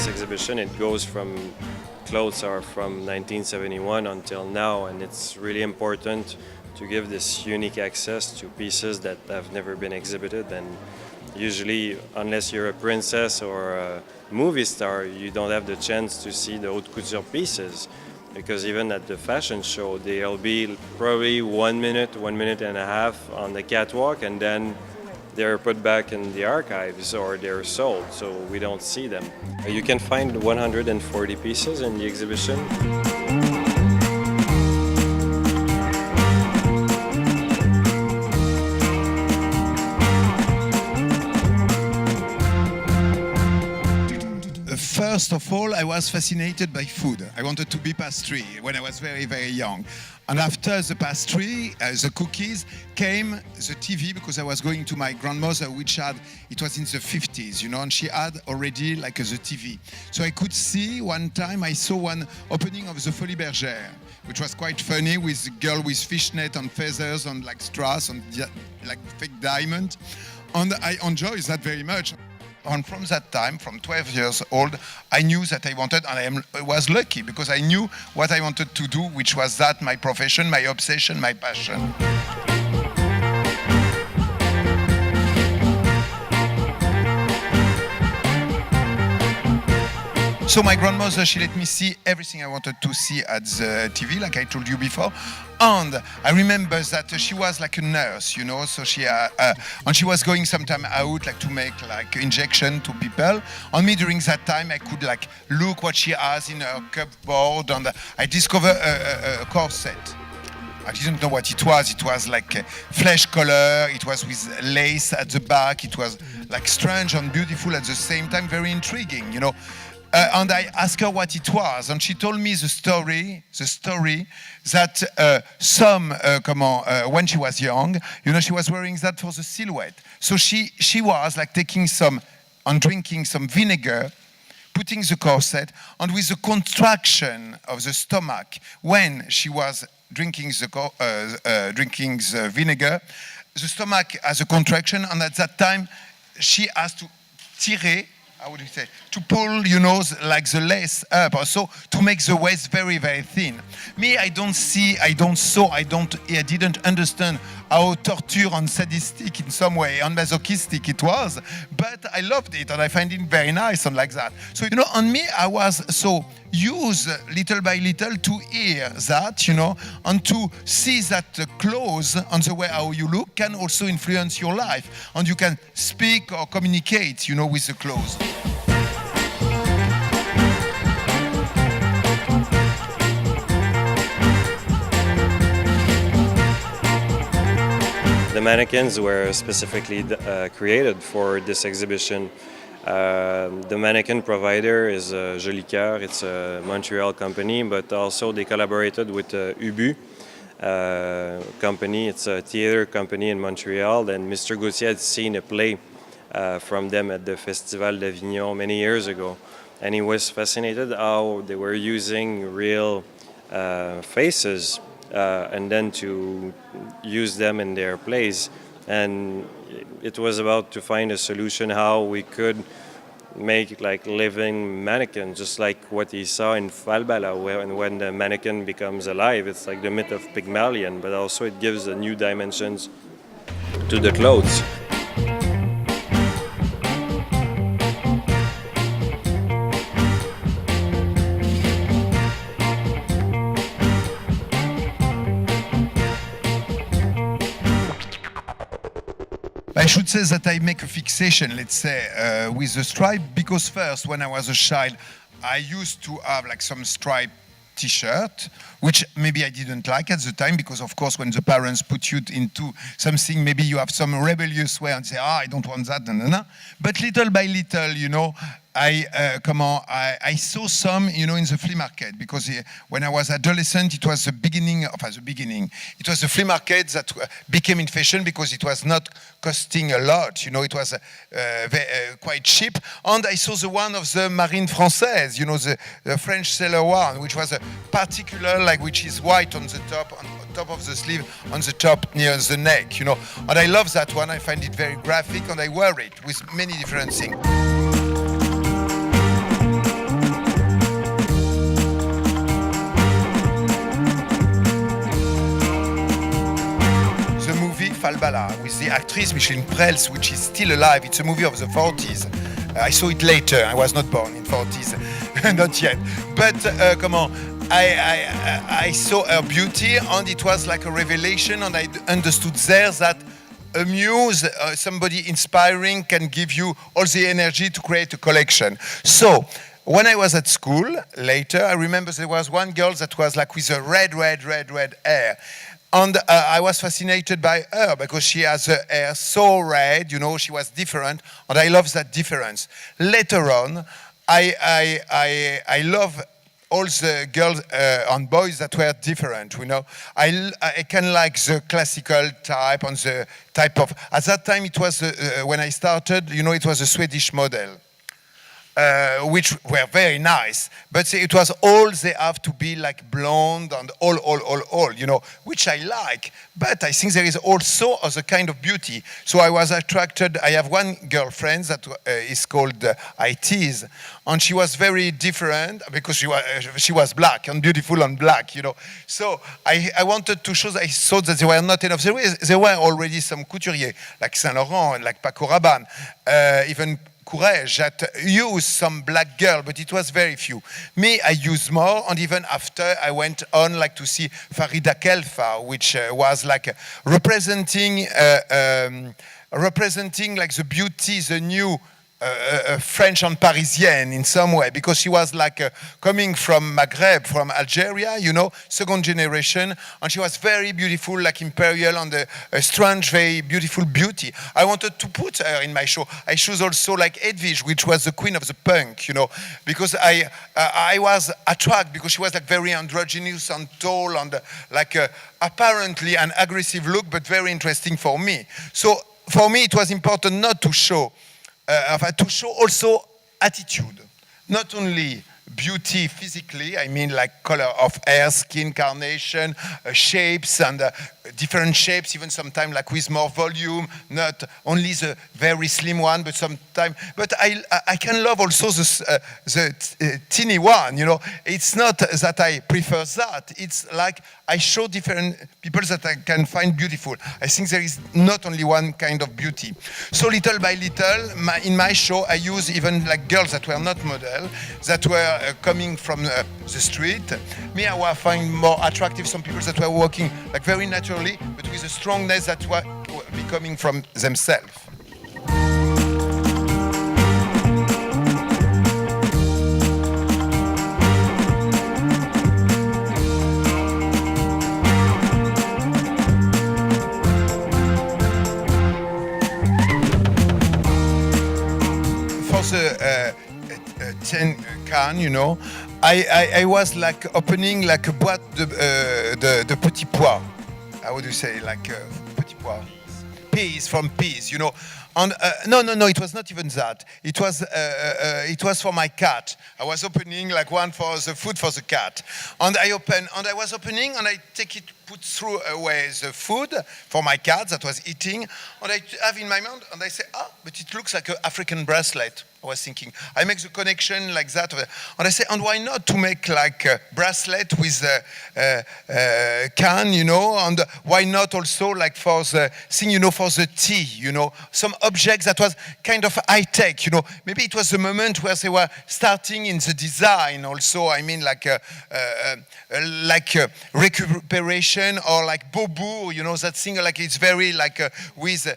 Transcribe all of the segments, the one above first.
this exhibition, it goes from clothes are from 1971 until now, and it's really important to give this unique access to pieces that have never been exhibited. And usually, unless you're a princess or a movie star, you don't have the chance to see the haute couture pieces, because even at the fashion show, they'll be probably 1 minute, 1.5 minutes on the catwalk, and then they're put back in the archives or they're sold, so we don't see them. You can find 140 pieces in the exhibition. First of all, I was fascinated by food. I wanted to be pastry when I was very, very young. And after the pastry, the cookies, came the TV, because I was going to my grandmother, which had, it was in the 50s, you know, and she had already like the TV. So I could see one time, I saw one opening of the Folies Bergère, which was quite funny, with a girl with fishnet and feathers and like strass and like fake diamond. And I enjoyed that very much. And from that time, from 12 years old, I knew that I wanted, and I was lucky because I knew what I wanted to do, which was that my profession, my obsession, my passion. So my grandmother, she let me see everything I wanted to see at the TV, like I told you before. And I remember that she was like a nurse, you know, so she and she was going sometime out like to make like injection to people. And me during that time, I could like look what she has in her cupboard, and I discovered a corset. I didn't know what it was. It was like flesh color. It was with lace at the back. It was like strange and beautiful at the same time, very intriguing, you know. And I asked her what it was, and she told me the story that when she was young, you know, she was wearing that for the silhouette. So she was like taking some and drinking some vinegar, putting the corset, and with the contraction of the stomach when she was drinking the vinegar, the stomach has a contraction, and at that time she has to tirer. How would you say? To pull, you know, like the lace up, or so to make the waist very, very thin. Me, I didn't understand how torture and sadistic in some way and masochistic it was, but I loved it and I find it very nice and like that. So, you know, on me, I was so used little by little to hear that, you know, and to see that clothes and the way how you look can also influence your life, and you can speak or communicate, you know, with the clothes. The mannequins were specifically created for this exhibition. The mannequin provider is Joli Coeur. It's a Montreal company, but also they collaborated with Ubu company. It's a theater company in Montreal, and Mr. Gaultier had seen a play from them at the Festival d'Avignon many years ago, and he was fascinated how they were using real faces and then to use them in their plays. And it was about to find a solution how we could make like living mannequin, just like what he saw in Falbala, when the mannequin becomes alive. It's like the myth of Pygmalion, but also it gives a new dimensions to the clothes. I should say that I make a fixation, let's say, with the stripe, because first, when I was a child, I used to have like some stripe t-shirt, which maybe I didn't like at the time, because of course when the parents put you into something, maybe you have some rebellious way and say, I don't want that, But little by little, you know, I saw some, you know, in the flea market, because when I was adolescent, it was the beginning. It was the flea market that became in fashion because it was not costing a lot, you know, it was quite cheap. And I saw the one of the Marine Française, you know, the French sailor one, which was a particular, like, which is white on the top, on top of the sleeve, on the top near the neck, you know. And I love that one. I find it very graphic, and I wear it with many different things. Falbala with the actress Micheline Prels, which is still alive. It's a movie of the 40s. I saw it later. I was not born in 40s, not yet. But come on, I saw her beauty, and it was like a revelation, and I understood there that a muse, somebody inspiring, can give you all the energy to create a collection. So, when I was at school, later, I remember there was one girl that was like with a red hair. And I was fascinated by her because she has her hair so red, you know, she was different, and I love that difference. Later on, I love all the girls and boys that were different, you know. I can like the classical type and the type of... At that time, it was, when I started, you know, it was a Swedish model. Which were very nice, but it was all they have to be like blonde and all, you know, which I like. But I think there is also other kind of beauty. So I was attracted. I have one girlfriend that is called Itis, and she was very different because she was black and beautiful and black, you know. So I wanted to show that I thought that there were not enough. There were already some couturiers like Saint Laurent and like Paco Rabanne, even Courage that used some black girl, but it was very few. Me, I used more, and even after I went on like to see Farida Kelfa, which was like representing like the beauty, the new French and Parisienne in some way, because she was like coming from Maghreb, from Algeria, you know, second generation, and she was very beautiful, like imperial, and a strange, very beautiful beauty. I wanted to put her in my show. I chose also like Edwige, which was the queen of the punk, you know, because I was attracted because she was like very androgynous and tall and like apparently an aggressive look, but very interesting for me. So for me, it was important not to show to show also attitude, not only beauty physically, I mean like color of hair, skin, carnation, shapes and different shapes, even sometimes like with more volume, not only the very slim one, but sometimes, but I can love also the teeny one, you know. It's not that I prefer that, it's like I show different people that I can find beautiful. I think there is not only one kind of beauty. So little by little, in my show, I use even like girls that were not model, that were coming from the street. Me, I find more attractive some people that were walking like very naturally, but with a strongness that were becoming from themselves. For the 10 can, you know, I was like opening like a boîte de petits pois. How would you say, like petits pois? Peas, from peas, you know. And no, it was not even that. It was for my cat. I was opening like one for the food for the cat. And I was opening and I take it, put through away the food for my cat that was eating. And I have in my mouth and I say, but it looks like an African bracelet. I was thinking, I make the connection like that. And I say, and why not to make like a bracelet with a can, you know, and why not also like for the thing, you know, for the tea, you know, some objects that was kind of high-tech, you know. Maybe it was the moment where they were starting in the design also, I mean like recuperation or like bobo, you know, that thing like it's very like with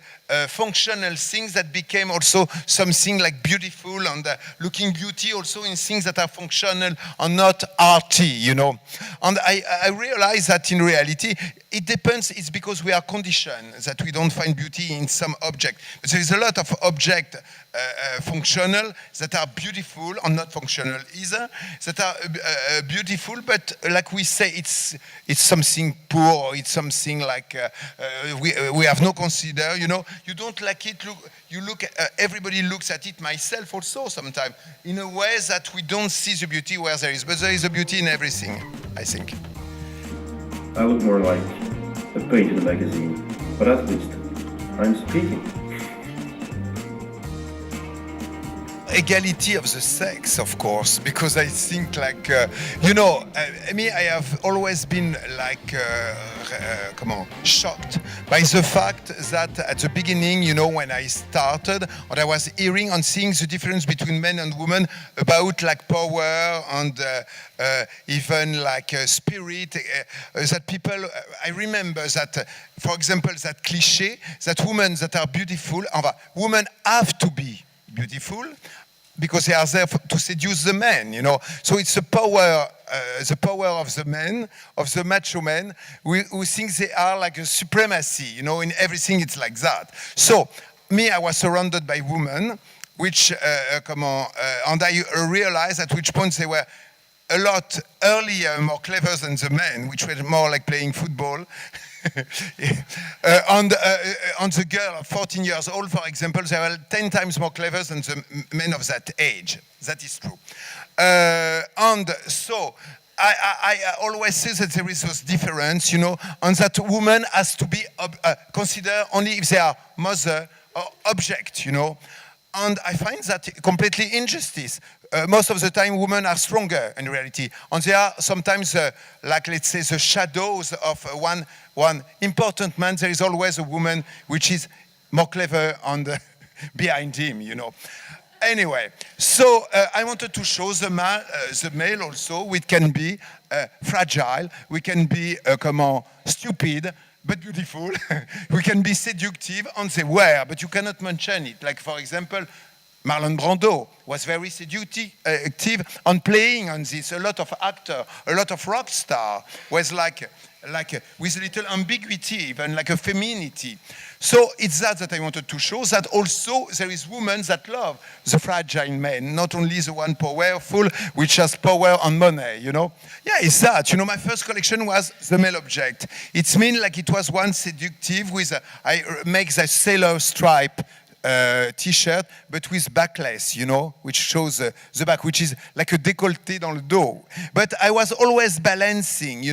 functional things that became also something like beautiful and looking beauty also in things that are functional and not arty, you know. And I realize that in reality, it depends, it's because we are conditioned that we don't find beauty in some object. But there is a lot of objects functional that are beautiful and not functional either, that are beautiful, but like we say, it's something poor, or it's something like we have no consider, you know. You don't like it, you look, everybody looks at it, myself also sometimes, in a way that we don't see the beauty where there is, but there is a beauty in everything, I think. I look more like a page in a magazine, but at least I'm speaking. equality of the sex, of course, because I think like, me, I have always been like, shocked by the fact that at the beginning, when I started, and I was hearing and seeing the difference between men and women about like power and even like spirit, that people, I remember that, for example, that cliché, that women that are beautiful, women have to be beautiful because they are there to seduce the men, So it's the power of the men, of the macho men, who think they are like a supremacy, in everything it's like that. So, me, I was surrounded by women, which, and I realized at which point they were a lot earlier, more clever than the men, which were more like playing football. And the girl of 14 years old, for example, they were 10 times more clever than the men of that age. That is true. And so I always say that there is this difference, and that woman has to be considered only if they are mother or object, And I find that completely injustice. Most of the time, women are stronger in reality. And they are sometimes, like, let's say, the shadows of one important man. There is always a woman which is more clever and behind him, Anyway, so I wanted to show the male also. We can be fragile. We can be, stupid, but beautiful. We can be seductive, and they were, but you cannot mention it. Like, for example, Marlon Brando was very seductive on playing on this. A lot of actor, a lot of rock star was like with a little ambiguity, even like a femininity. So it's that I wanted to show, that also there is women that love the fragile men, not only the one powerful, which has power and money, Yeah, it's that. My first collection was the male object. It means like it was one seductive with, I make the sailor stripe t-shirt, but with backless, which shows the back, which is like a décolleté dans le dos. But I was always balancing,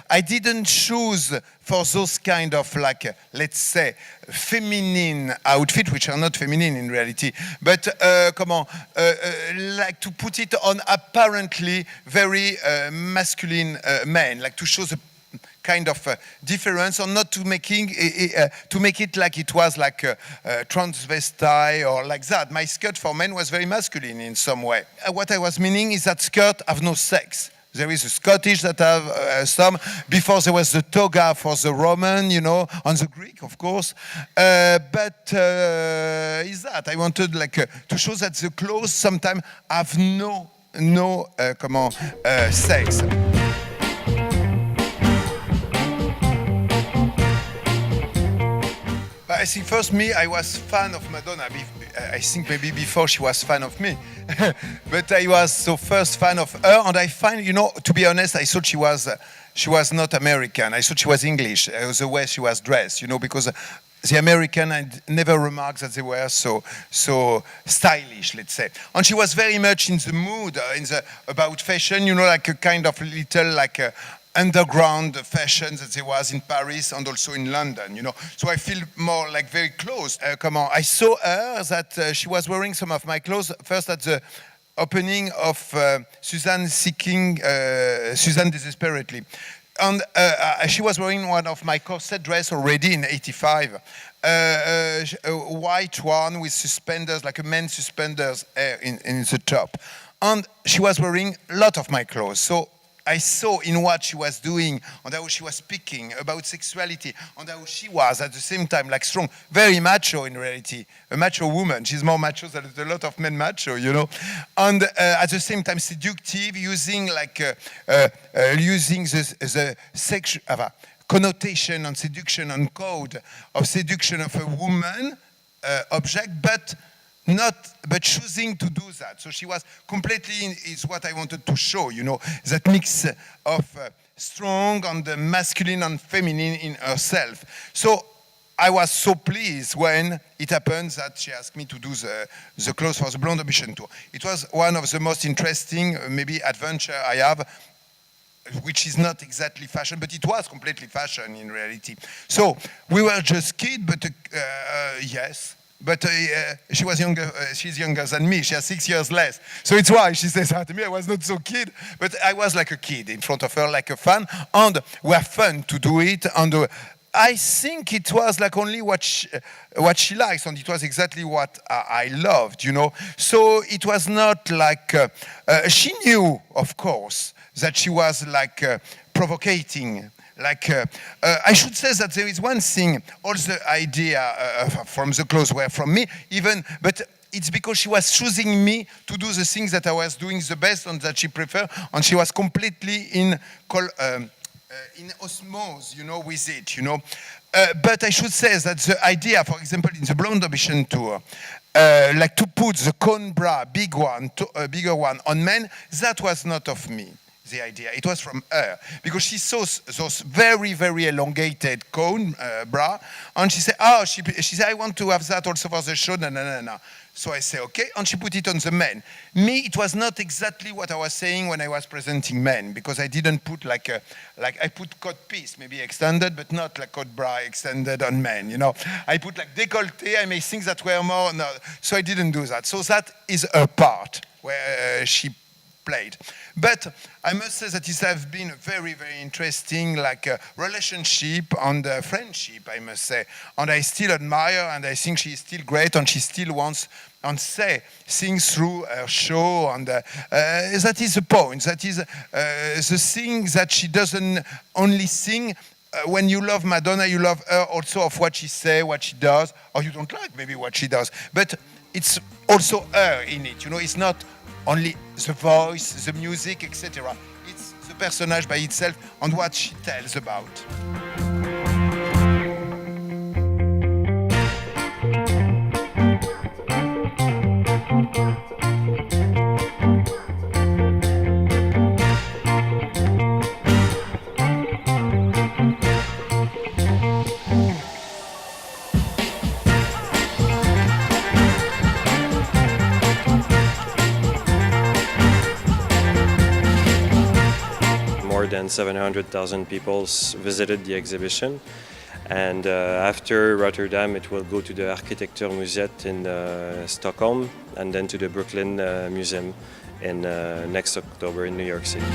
I didn't choose for those kind of like, let's say, feminine outfit, which are not feminine in reality, but like to put it on apparently very masculine men, like to show the kind of difference, or not to make it like it was like transvestite or like that. My skirt for men was very masculine in some way. What I was meaning is that skirt have no sex. There is a Scottish that have some. Before there was the toga for the Roman, and the Greek, of course. But is that I wanted like to show that the clothes sometimes have no sex. I think first I was fan of Madonna. I think maybe before she was fan of me. But I was so first fan of her, and I find, to be honest, I thought she was not American. I thought she was English, the way she was dressed, because the American, I never remarked that they were so stylish, let's say. And she was very much in the mood about fashion, like a kind of little like underground fashion that there was in Paris and also in London, So I feel more like very close. I saw her that she was wearing some of my clothes first at the opening of Suzanne Desperately. And she was wearing one of my Korsett dress already in '85. A white one with suspenders, like a men's suspenders in the top. And she was wearing a lot of my clothes. So I saw in what she was doing and how she was speaking about sexuality and how she was at the same time like strong, very macho in reality, a macho woman. She's more macho than a lot of men macho, And at the same time seductive, using like using the sexual connotation and seduction and code of seduction of a woman object, but choosing to do that. So she was completely is what I wanted to show, that mix of strong and masculine and feminine in herself. So I was so pleased when it happened that she asked me to do the clothes for the Blonde Ambition Tour. It was one of the most interesting, maybe, adventure I have, which is not exactly fashion, but it was completely fashion in reality. So we were just kids, but yes, but she was younger. She's younger than me. She has 6 years less. So it's why she says that to me. I was not so kid, but I was like a kid in front of her, like a fan, and we were fun to do it. And I think it was like only what she likes, and it was exactly what I loved, you know. So it was not like she knew, of course, that she was like provocating. Like, I should say that there is one thing, all the idea from the clothes were from me, but it's because she was choosing me to do the things that I was doing the best and that she preferred, and she was completely in osmose, you know, with it, you know. But I should say that the idea, for example, in the Blonde Ambition tour, like to put the cone bra, bigger one on men, that was not of me. The idea. It was from her because she saw those very, very elongated cone bra, and she said, she said, I want to have that also for the show. No. So I say, okay, and she put it on the men. Me, it was not exactly what I was saying when I was presenting men, because I didn't put like I put coat piece, maybe extended, but not like coat bra extended on men, you know. I put like décolleté, I may think that were more, no, so I didn't do that. So that is a part where she played. But I must say that it has been a very, very interesting relationship and friendship, I must say. And I still admire, and I think she's still great, and she still wants and say things through her show, and that is the point. That is the thing that she doesn't only sing. When you love Madonna, you love her also of what she says, what she does, or you don't like maybe what she does. But it's also her in it, you know. It's not only the voice, the music, etc. It's the personage by itself and what she tells about. More than 700,000 people visited the exhibition, and after Rotterdam it will go to the Architectuurmuseum in Stockholm, and then to the Brooklyn Museum in next October in New York City.